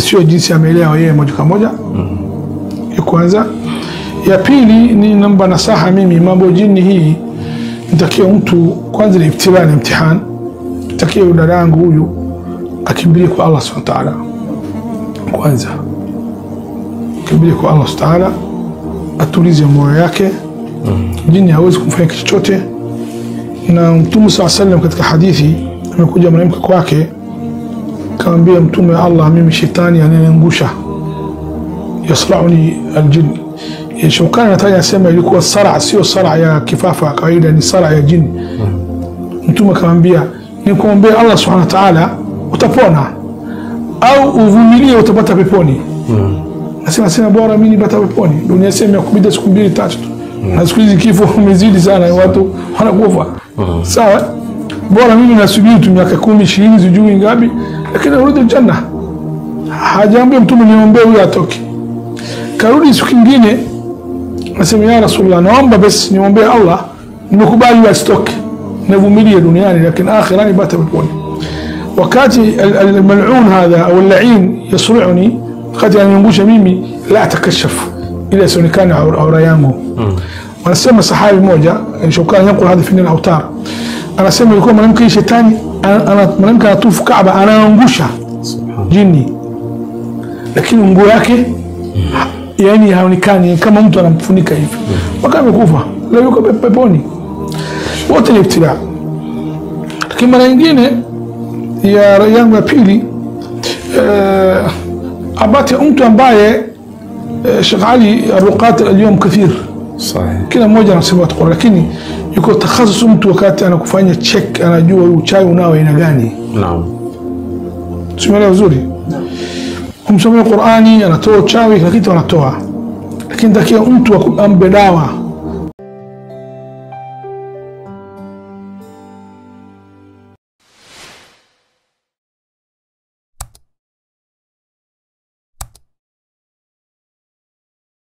sio jinsi ameelewa yeye moja kwa moja. Ya kwanza. Ya pili ni namba nasaha mimi, mambo jini hii nitakia mtu kwanza ni ibtila na mtihani. Nitakia dada yangu huyu akimbilie kwa Allah Subhanahu wa ta'ala. Kwanza akimbilie kwa Allah Subhanahu wa ta'ala, atulize moyo yake. Jini hawezi kumfanya chochote. Na Mtume SAW katika hadithi amekuja mwanamke kwake kaambia Mtume Allah, mimi shetani ananiangusha, yaslauni aljin. Shukana nataka asema ilikuwa sara, sio sara ya kifafa kawaida, ni sara ya jini. Mtume kaambia nikuombea Allah Subhanahu wa ta'ala utapona, au uvumilie utapata peponi. Nasema bora mimi nipata peponi. Dunia sema kupita siku 2-3 na siku hizi kifo umezidi sana, watu wanakufa. Sawa, bora mimi nasubiri tu miaka 10-20 sijui ngapi, lakini narudi janna. Hajaambia Mtume niombe huyu atoke. Karudi siku nyingine nasema ya Rasulullah, naomba basi niombe Allah nimekubali asitoke, navumilie duniani lakini akhirani bata peponi. Wakati al-mal'un hadha au al-la'in yasru'uni, wakati ananiangusha mimi la atakashaf ila sionekane aura yangu. Wanasema sahabi moja Shukran yanqul hadha fi al-awtar, anasema ilikuwa mwanamke shetani mwanamke anatufu Kaaba anaangusha jini, lakini nguo yake yani haonekani, kama mtu anamfunika hivi, mpaka amekufa leo yuko peponi. Wote ni ibtila. Lakini mara nyingine ya yangu ya pili abati mtu ambaye Sheikh Ali ruqat اليوم كثير صحيح, kila mmoja anasema Qur'an, lakini yuko takhasus mtu wakati anakufanya check anajua uchawi unao aina gani. Naam, tumeelewa vizuri. Kumsomea Qur'ani anatoa uchawi, lakini anatoa, lakini takia mtu ambe dawa